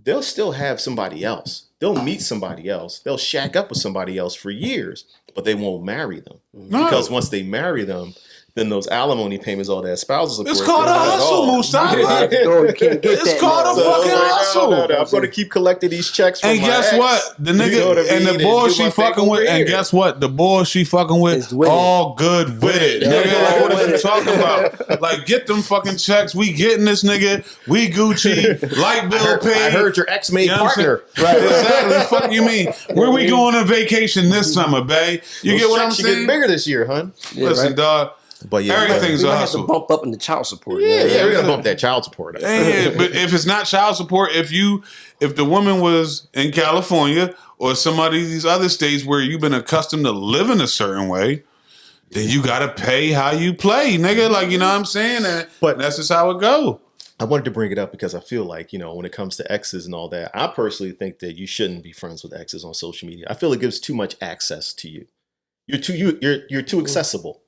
they'll still have somebody else. They'll meet somebody else. They'll shack up with somebody else for years, but they won't marry them. No. Because once they marry them, then those alimony payments, all that spousal support. It's called a hustle, Mustafa. It's called a fucking hustle. No, I'm going to keep collecting these checks from And my guess ex. what? The nigga You know what I and mean? the boy do she my fucking thing with, over and here. guess what? The boy she fucking It's with, with it. all good with it. Nigga, like, what are you talking about? Like, get them fucking checks. We getting this nigga. We Gucci. Light bill paid. I heard your ex made You know what I'm partner. Right, exactly. Fuck you mean? Where we going on vacation this summer, babe? You get what I'm Checks getting saying? bigger this year, hun. Listen, dog. But yeah, Everything's We a might have to hustle. bump up in the child support. yeah, we're gonna bump that child support up. Yeah, but if it's not child support, if the woman was in California or some of these other states where you've been accustomed to living a certain way, then you gotta pay how you play, nigga. Like, you know what I'm saying? And But- that's just how it go. I wanted to bring it up because I feel like, when it comes to exes and all that, I personally think that you shouldn't be friends with exes on social media. I feel it gives too much access to you. You're too accessible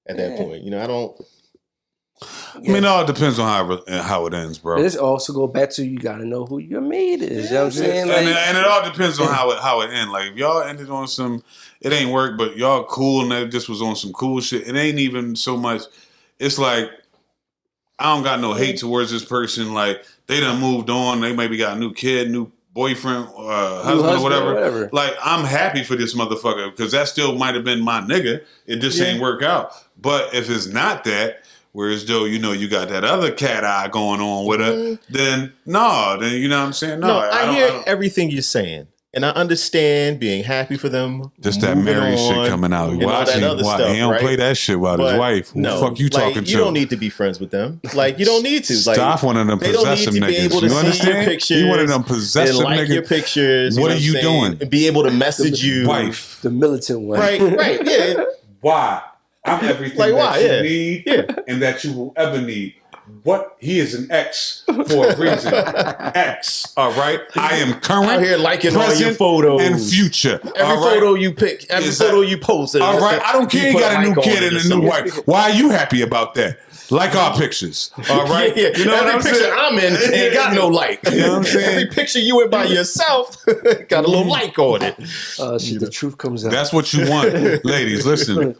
at that point. I don't. I mean, it all depends on how it ends, bro. But this also go back to you got to know who your mate is. You know what I'm saying? Like, And it all depends on how it ends. Like, if y'all ended on some, it ain't work, but y'all cool and that just was on some cool shit. It ain't even so much. It's like, I don't got no hate towards this person. Like, they done moved on. They maybe got a new kid, new boyfriend, husband or whatever. Like, I'm happy for this motherfucker because that still might have been my nigga. It just ain't work out. But if it's not that, whereas though, you got that other cat eye going on with her, then you know what I'm saying? No, I hear everything you're saying. And I understand being happy for them. Just that married shit coming out. And all that other stuff, he don't right? play that shit about his wife. Who the fuck you talking to? You don't need to be friends with them. Like, you don't need to. Stop one of them they don't need possessive to be niggas. able to You see understand? your pictures. You one of them possessive and like niggas. your pictures. What know are you I'm saying? doing? And be able to message you. Wife. the militant one. Right, yeah. Why? I'm everything Like, why? that you Yeah. need Yeah. and that you will ever need. What? He is an ex for a reason. X. All right. I am current, Out here liking all your present, photos. and future. Every all right? photo you pick, every Is that- photo you post. All right. I don't care. You put got a new like kid on and it a or new something. wife. Why are you happy about that? Like our pictures. All right. Yeah. You know Every what I'm picture saying? I'm in ain't got no like. You know what I'm saying? Every picture you in by yourself got a little like on it. The truth comes out. That's what you want, ladies. Listen,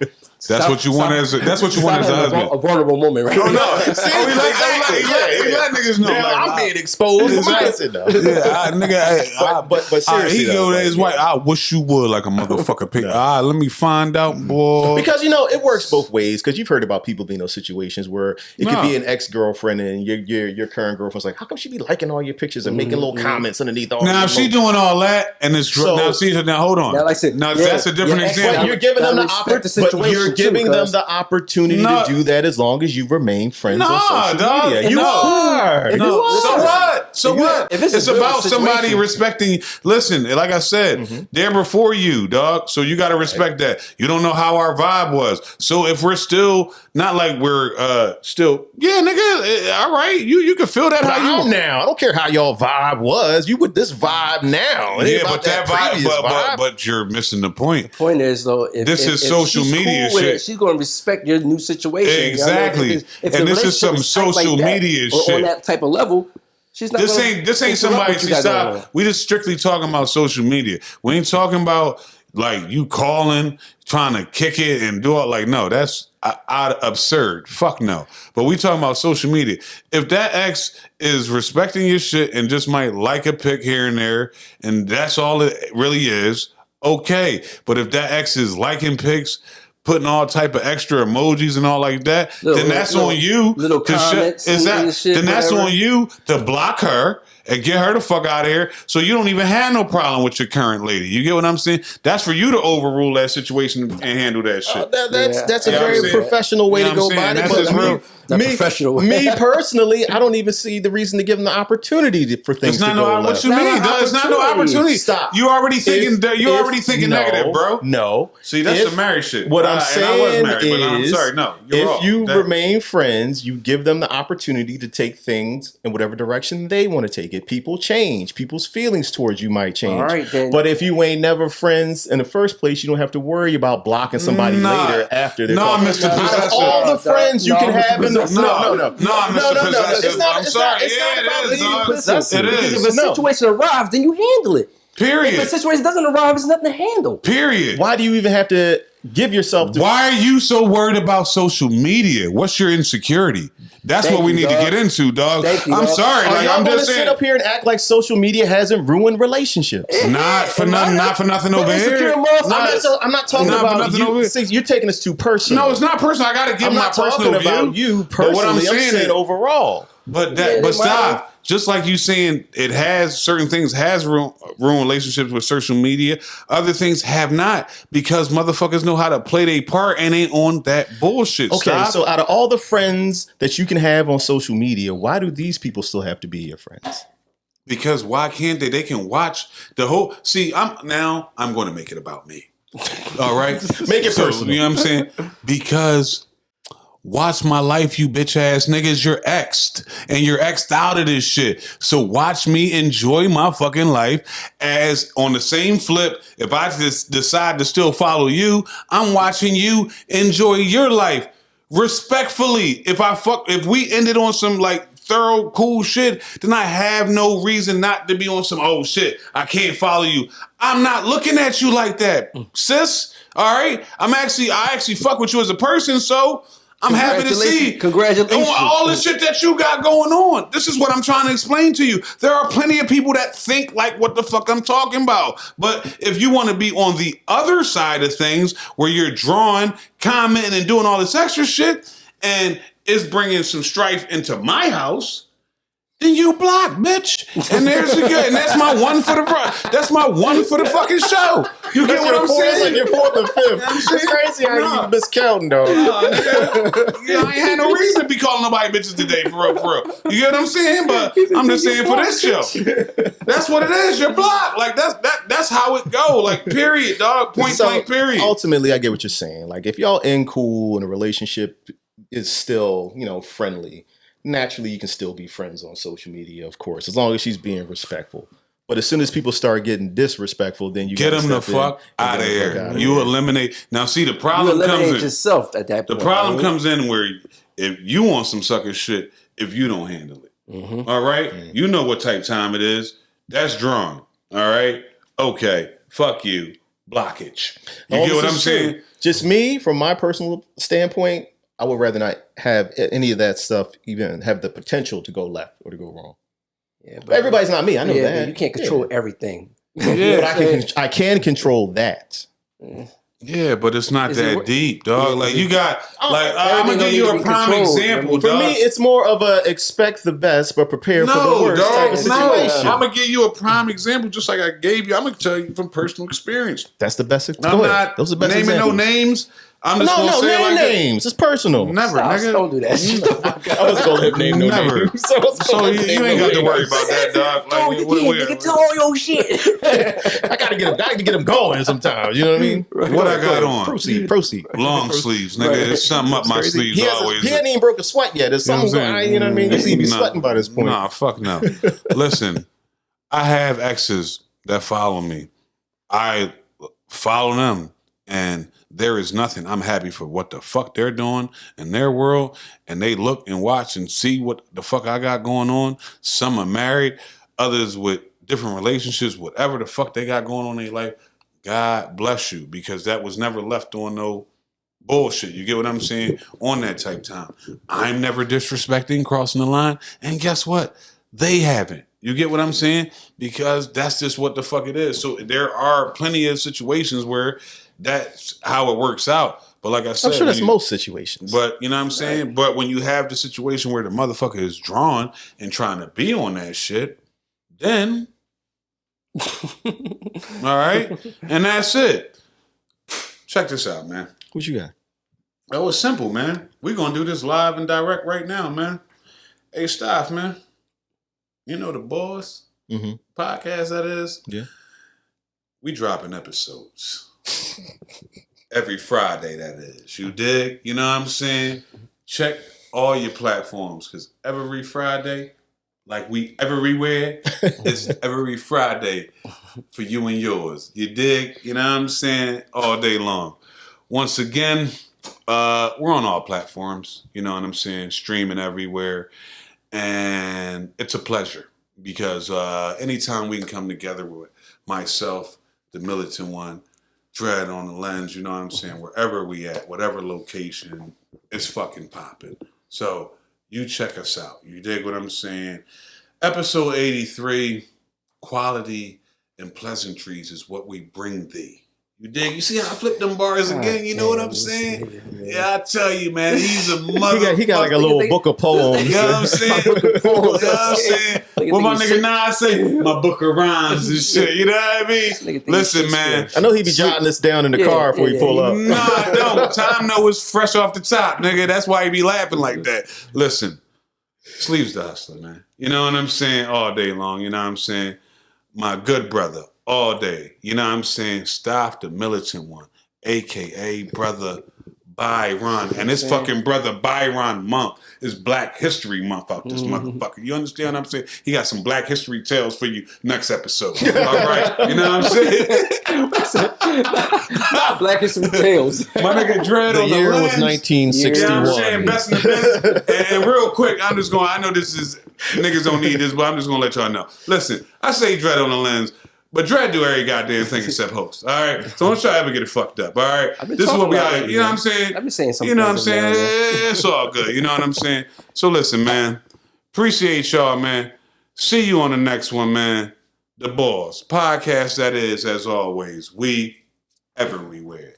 that's what you want as a husband. A vulnerable moment, right? Oh no! See, Oh, he let niggas know. Now like, I'm being exposed. Exactly. Though. Yeah, nigga. But seriously, he though, go to his wife. I wish you would like a motherfucker. Pick. Let me find out, boy. Because it works both ways. Because you've heard about people being in those situations where it could be an ex-girlfriend and your current girlfriend's like, how come she be liking all your pictures and making little comments underneath all? Now if she doing all that and it's So- now hold on. Now, like I said, that's a different example. But you're giving them the respect the opportunity. But you're situation, giving too, them cuz. the opportunity No. to do that as long as you remain friends on Nah, social dog. media. You No. are. No. You are. So what? So what? if it's It's a real about somebody situation- respecting. Listen, like I said, they're before you, dog. So you got to respect that. You don't know how our vibe was. So if we're still not like we're still, yeah, nigga, all right, you can feel that But how you I'm now. I don't care how y'all vibe was. You with this vibe now. It ain't Yeah, about but that vibe, previous vibe. but you're missing the point. Point is though, if This is if social she's media cool with shit. it, she's going to respect your new situation. Exactly. You know what I mean? If And the this is some relationship tight social that, media or shit. on that type of level. She's not. This gonna ain't interrupt somebody. what you got going on. Stop. We just strictly talking about social media. We ain't talking about like you calling, trying to kick it and do it. Like no, that's absurd. Fuck no. But we talking about social media. If that ex is respecting your shit and just might like a pic here and there, and that's all it really is, okay. But if that ex is liking pics, putting all type of extra emojis and all like that, then that's on you. Little comments and shit, then that's whatever. on you to block her and get her the fuck out of here so you don't even have no problem with your current lady. You get what I'm saying? That's for you to overrule that situation and handle that shit. That's a You know what I'm very saying? professional way You know to go what I'm about saying? it. That's just real. Professional way. Me personally, I don't even see the reason to give them the opportunity for things It's not to no go what left. you mean, dog? It's not no opportunity. Stop. You already thinking If negative, bro. No. See, that's some married shit. What I'm saying I was married, but I'm is, sorry, no, you're if wrong. you remain friends, you give them the opportunity to take things in whatever direction they want to take it. People change. People's feelings towards you might change. All right, then. But if you ain't never friends in the first place, you don't have to worry about blocking somebody later after they're No, Mr. Out of Possessive. all the friends you can have in the No, Mr. Possessive. I'm sorry. Yeah, it is, dog. Listen, It is. if a situation arrives, then you handle it. Period. If a situation doesn't arrive, it's nothing to handle. Period. Why do you even have to give yourself to... Why are you so worried about social media? What's your insecurity? That's what we need to get into, dog. I'm sorry. Are Like, y'all I'm gonna just saying. sit up here and act like social media hasn't ruined relationships? Not for nothing over here. I'm not talking about you. See, you're taking this too personal. No, it's not personal. I gotta give my personal view. About you personally. But what I'm saying is overall. But stop. Just like you saying it has certain things has ruined relationships with social media. Other things have not, because motherfuckers know how to play their part and ain't on that bullshit. Okay, Stop. so out of all the friends that you can have on social media, why do these people still have to be your friends? Because why can't they? They can watch the whole. See, I'm going to make it about me. All right, Make it personal. You know what I'm saying? Because. Watch my life, you bitch ass niggas. You're exed. And you're exed out of this shit. So watch me enjoy my fucking life. As on the same flip, if I just decide to still follow you, I'm watching you enjoy your life. Respectfully. If we ended on some like thorough cool shit, then I have no reason not to be on some oh shit, I can't follow you. I'm not looking at you like that, sis. All right? I actually fuck with you as a person, so I'm happy to see. Congratulations. All the shit that you got going on. This is what I'm trying to explain to you. There are plenty of people that think like what the fuck I'm talking about. But if you want to be on the other side of things where you're drawing, commenting, and doing all this extra shit, and it's bringing some strife into my house, then you block, bitch. And there's the good. And that's my one for the fucking show. You get what I'm saying? It's like your fourth or fifth. It's crazy how you miscounting, though. I ain't had no reason to be calling nobody bitches today, for real. You get what I'm saying? But I'm just saying for this show. That's what it is. You're blocked. Like that's how it go. Like period, dog. Point blank, period. Ultimately, I get what you're saying. Like if y'all in cool and a relationship is still, friendly, naturally you can still be friends on social media, of course, as long as she's being respectful. But as soon as people start getting disrespectful, then you get them the fuck out of here. You eliminate. Now, see, the problem comes in yourself at that point. The problem comes in where if you want some sucker shit, if you don't handle it, all right? You know what type time it is. That's drawn, all right? Okay, fuck you, blockage. You get what I'm saying? Just me, from my personal standpoint, I would rather not have any of that stuff even have the potential to go left or to go wrong. Yeah, but everybody's not me. I know that. You can't control everything. Yeah, but I can control that. Yeah, but it's not that deep, dog. Like you got, I'm gonna give you a prime example. For me, it's more of a expect the best but prepare for the worst type of situation. I'm gonna give you a prime example, just like I gave you. I'm gonna tell you from personal experience. That's the best. I'm not Those are the best naming examples. No names. I'm just gonna say name names. It's personal. Never, nigga. Don't do that. I was gonna name no names. So you ain't got to worry about that, dog. Like, you can tell all your shit. I gotta get them going sometimes. You know what I mean? What I got on? Proceed. Long sleeves, nigga. There's something up my sleeves always. He hadn't even broke a sweat yet. There's something going. You know what I mean? You see me sweating by this point. Nah, fuck no. Listen, I have exes that follow me. I follow them, and there is nothing. I'm happy for what the fuck they're doing in their world, and they look and watch and see what the fuck I got going on. Some are married, others with different relationships, whatever the fuck they got going on in their life. God bless you, because that was never left on no bullshit. You get what I'm saying? On that type time. I'm never disrespecting, crossing the line, and guess what? They haven't. You get what I'm saying? Because that's just what the fuck it is. So there are plenty of situations where that's how it works out. But like I said, I'm sure that's most situations. But you know what I'm saying? Right. But when you have the situation where the motherfucker is drawn and trying to be on that shit, then all right, and that's it. Check this out, man. What you got? Oh, it's simple, man. We're gonna do this live and direct right now, man. Hey, staff, man. You know the boss podcast that is? Yeah. We dropping episodes. every Friday, that is. You dig? You know what I'm saying? Check all your platforms, because every Friday, like we everywhere, it's every Friday for you and yours. You dig? You know what I'm saying? All day long. Once again, we're on all platforms. You know what I'm saying? Streaming everywhere. And it's a pleasure because anytime we can come together with myself, the militant one, Dread on the lens, you know what I'm saying? Wherever we at, whatever location, it's fucking popping. So you check us out. You dig what I'm saying? Episode 83, quality and pleasantries is what we bring thee. You dig? You see how I flipped them bars again? You know what I'm saying? Yeah, I tell you, man, he's a mother. He got like a little book of poems. You know what I'm saying? You know what I'm saying? What my nigga Nas say? My book of rhymes and shit. You know what I mean? Listen, man. I know he be jotting this down in the car before he pull up. No, I don't. Time know it's fresh off the top, nigga. That's why he be laughing like that. Listen, Sleeves the Hustler, man. You know what I'm saying? All day long. You know what I'm saying? My good brother. All day. You know what I'm saying? Staff the militant one, a.k.a. brother Byron. And this fucking brother Byron month is Black History Month out this motherfucker. You understand what I'm saying? He got some Black History tales for you next episode. All right? You know what I'm saying? Black History tales. My nigga Dread on the year was lens. 1961. You know what I'm saying? Best in the business. And real quick, I know this is, niggas don't need this, but I'm just going to let y'all know. Listen, I say Dread on the lens, but Dread do every goddamn thing except host. All right? So don't try to ever get it fucked up. All right? This is what we are. You know what I'm saying? I've been saying something. You know what I'm saying? It's all good. You know what I'm saying? So listen, man. Appreciate y'all, man. See you on the next one, man. The Boss. Podcast that is, as always, we everywhere.